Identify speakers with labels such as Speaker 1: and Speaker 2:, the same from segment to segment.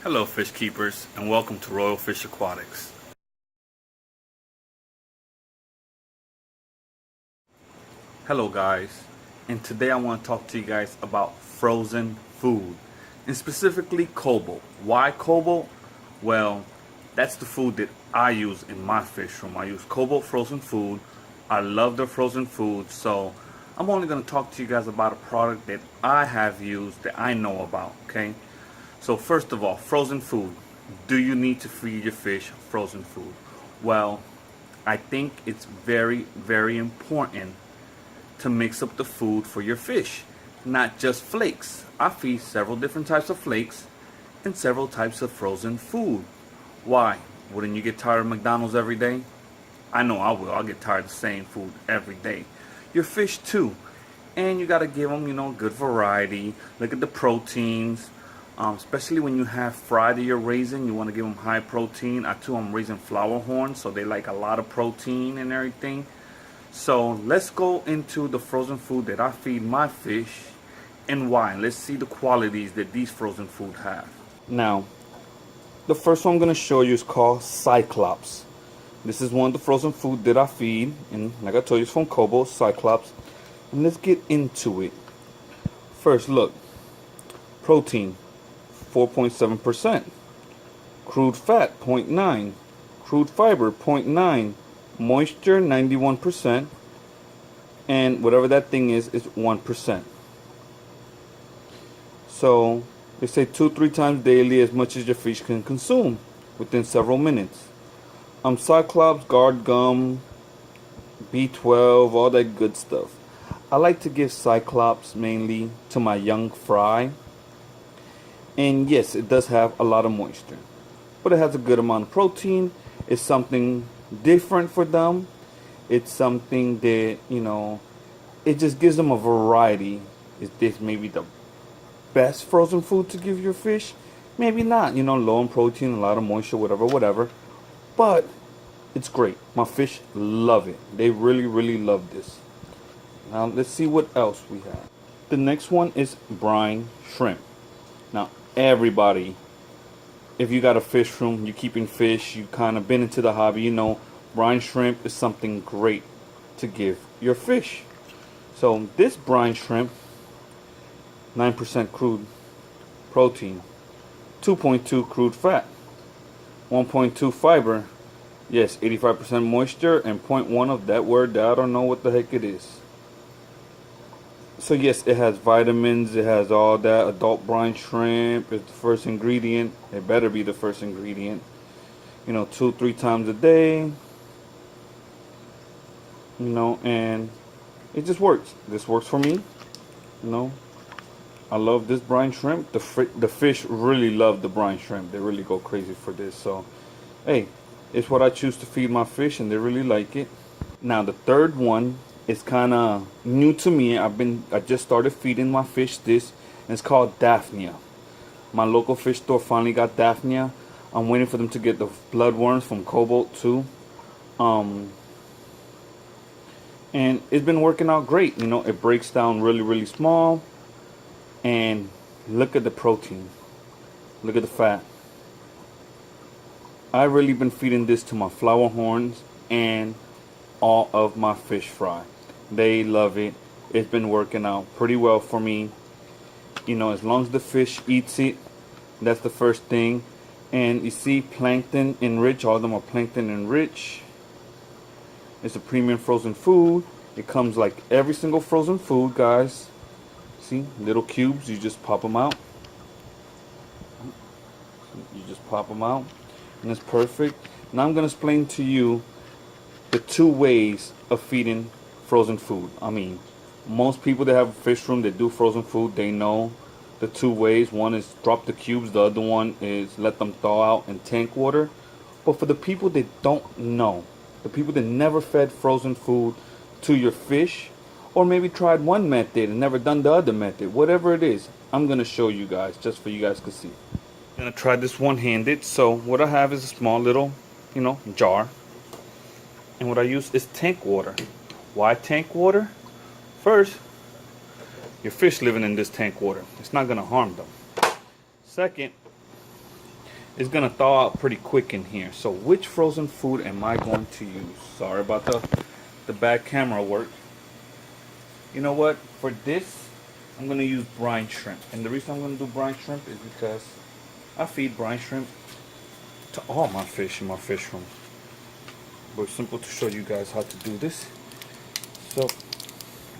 Speaker 1: Hello fish keepers and welcome to Royal Fish Aquatics. Hello guys, and today I want to talk to you guys about frozen food and specifically cobalt. Why cobalt? Well, that's the food that I use in my fish room. I use cobalt frozen food. I love the frozen food, so I'm only going to talk to you guys about a product that I have used that I know about, okay? So first of all, frozen food. Do you need to feed your fish frozen food? Well, I think it's very, very important to mix up the food for your fish, not just flakes. I feed several different types of flakes and several types of frozen food. Why? Wouldn't you get tired of McDonald's every day? I know I will. I'll get tired of the same food every day. Your fish too. And you got to give them, good variety. Look at the proteins. Especially when you have fry that you're raising, you want to give them high protein. I'm raising flower horns, so they like a lot of protein and everything. So let's go into the frozen food that I feed my fish and why. Let's see the qualities that these frozen food have. Now, the first one I'm going to show you is called Cyclops. This is one of the frozen food that I feed, and like I told you, it's from Cobalt, Cyclops. And let's get into it. First, look, protein 4.7%, crude fat 0.9, crude fiber 0.9, moisture 91%, and whatever that thing is 1%. So they say 2-3 times daily, as much as your fish can consume within several minutes. Cyclops, guard gum, B12, all that good stuff. I like to give Cyclops mainly to my young fry. And yes, it does have a lot of moisture, but it has a good amount of protein. It's something different for them. It's something that, it just gives them a variety. Is this maybe the best frozen food to give your fish? Maybe not, low in protein, a lot of moisture, whatever. But it's great. My fish love it. They really, really love this. Now let's see what else we have. The next one is brine shrimp. Now, everybody, if you got a fish room, you're keeping fish, you kind of been into the hobby, brine shrimp is something great to give your fish. So this brine shrimp, 9% crude protein, 2.2 crude fat, 1.2 fiber, yes, 85% moisture, and 0.1 of that word that I don't know what the heck it is. So yes, it has vitamins, it has all that. Adult brine shrimp is the first ingredient. It better be the first ingredient. 2-3 times a day. And it just works. This works for me. I love this brine shrimp. The fish really love the brine shrimp. They really go crazy for this. So, hey, it's what I choose to feed my fish, and they really like it. Now, the third one, it's kind of new to me. I just started feeding my fish this, and it's called Daphnia. My local fish store finally got Daphnia. I'm waiting for them to get the bloodworms from Cobalt too. And it's been working out great. It breaks down really, really small. And look at the protein. Look at the fat. I've really been feeding this to my flower horns and all of my fish fry. They love it. It's been working out pretty well for me. As long as the fish eats it, that's the first thing. And you see, plankton enriched. All of them are plankton enriched. It's a premium frozen food. It comes like every single frozen food, guys. See, little cubes. You just pop them out. You just pop them out, and it's perfect. Now I'm gonna explain to you the 2 ways of feeding frozen food. Most people that have a fish room that do frozen food, they know the 2 ways. One is drop the cubes. The other one is let them thaw out in tank water. But for the people that don't know, the people that never fed frozen food to your fish, or maybe tried one method and never done the other method, whatever it is, I'm going to show you guys just for you guys to see. I'm going to try this one-handed. So what I have is a small little, jar. And what I use is tank water. Why tank water? First, your fish living in this tank water. It's not going to harm them. Second, it's gonna thaw out pretty quick in here. So which frozen food am I going to use? Sorry about the bad camera work. You know what? For this, I'm gonna use brine shrimp. And the reason I'm gonna do brine shrimp is because I feed brine shrimp to all my fish in my fish room. But it's simple to show you guys how to do this. So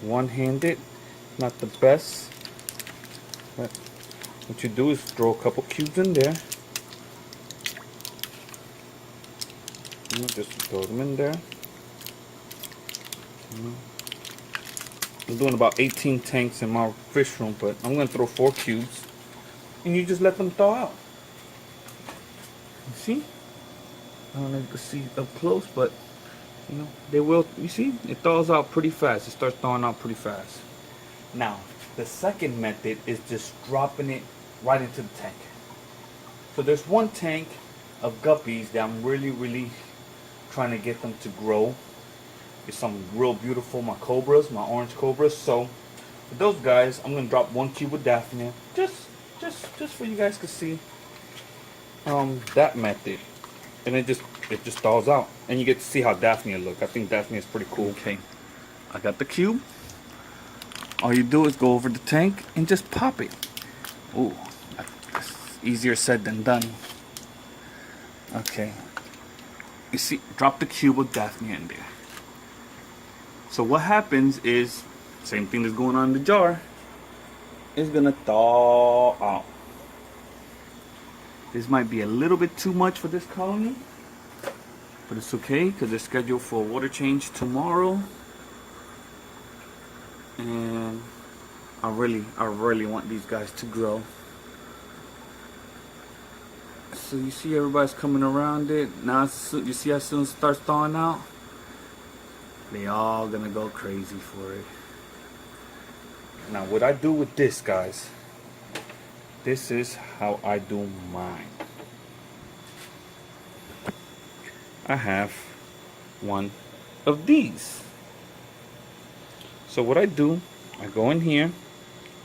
Speaker 1: one-handed, not the best. But what you do is throw a couple cubes in there. Just throw them in there. I'm doing about 18 tanks in my fish room, but I'm going to throw 4 cubes. And you just let them thaw out. You see? I don't know if you can see up close, but you know, they will. You see? It thaws out pretty fast. It starts thawing out pretty fast. Now, the second method is just dropping it right into the tank. So there's one tank of guppies that I'm really trying to get them to grow. It's some real beautiful, my cobras, my orange cobras. So for those guys, I'm gonna drop 1 cube of Daphnia, just for you guys to see that method, and it just thaws out, and you get to see how Daphnia look. I think Daphnia is pretty cool. Okay, I got the cube. All you do is go over the tank and just pop it. Ooh, that's easier said than done. Okay, you see, drop the cube of Daphnia in there. So what happens is, same thing that's going on in the jar, is gonna thaw out. This might be a little bit too much for this colony, but it's okay because they're scheduled for a water change tomorrow. And I really want these guys to grow. So you see everybody's coming around it. Now you see as soon as it starts thawing out, they all gonna go crazy for it. Now what I do with this, guys, this is how I do mine. I have one of these. So what I do, I go in here.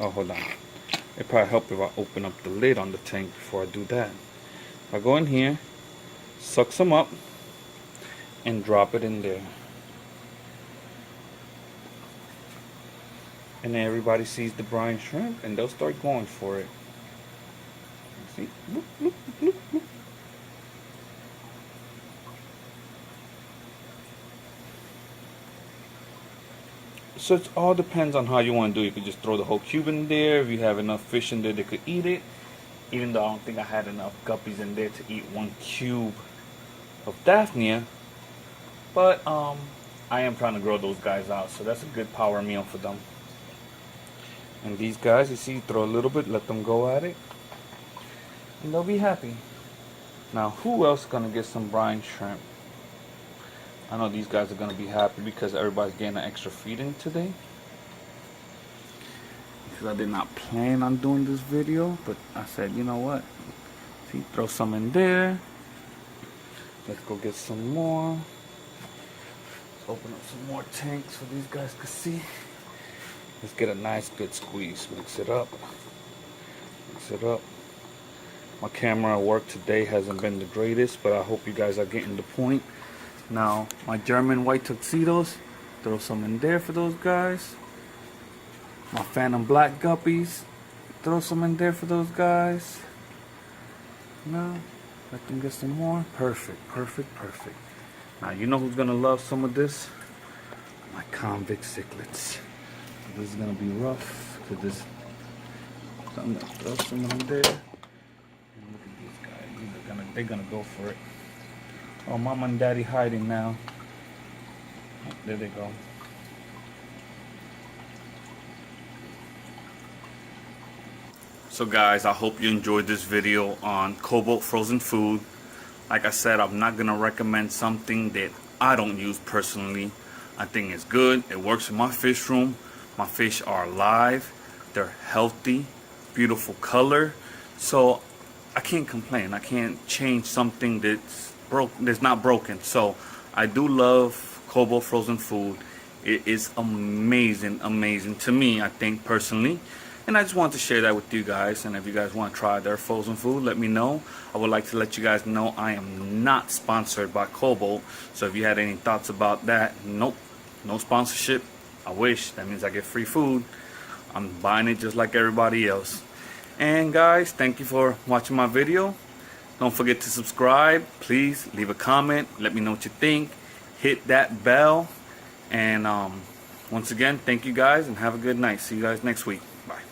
Speaker 1: Oh, hold on. It probably help if I open up the lid on the tank before I do that. I go in here, suck some up, and drop it in there. And then everybody sees the brine shrimp and they'll start going for it. You see? Bloop, bloop, bloop, bloop. So it all depends on how you want to do it. You could just throw the whole cube in there. If you have enough fish in there, they could eat it. Even though I don't think I had enough guppies in there to eat 1 cube of Daphnia. But I am trying to grow those guys out. So that's a good power meal for them. And these guys, you see, throw a little bit, let them go at it, and they'll be happy. Now, who else is going to get some brine shrimp? I know these guys are going to be happy because everybody's getting an extra feeding today. Because I did not plan on doing this video, but I said, you know what? See, throw some in there. Let's go get some more. Let's open up some more tanks so these guys can see. Let's get a nice good squeeze. Mix it up. Mix it up. My camera work today hasn't been the greatest, but I hope you guys are getting the point. Now, my German white tuxedos, throw some in there for those guys. My phantom black guppies, throw some in there for those guys. Now, let them get some more. Perfect, perfect, perfect. Now, you know who's gonna love some of this? My convict cichlids. This is gonna be rough because this. So I'm gonna throw some in there. And look at these guys. They're gonna go for it. Oh, Mama and Daddy hiding now. Oh, there they go. So guys, I hope you enjoyed this video on Cobalt frozen food. Like I said, I'm not gonna recommend something that I don't use personally. I think it's good. It works in my fish room. My fish are alive, they're healthy, beautiful color, so I can't complain. I can't change something that's not broken. So I do love Cobalt frozen food. It is amazing to me, I think personally. And I just wanted to share that with you guys. And if you guys want to try their frozen food, let me know. I would like to let you guys know I am not sponsored by Cobalt. So if you had any thoughts about that, nope, no sponsorship. I wish. That means I get free food. I'm buying it just like everybody else. And guys, thank you for watching my video. Don't forget to subscribe. Please leave a comment. Let me know what you think. Hit that bell. And once again, thank you guys and have a good night. See you guys next week. Bye.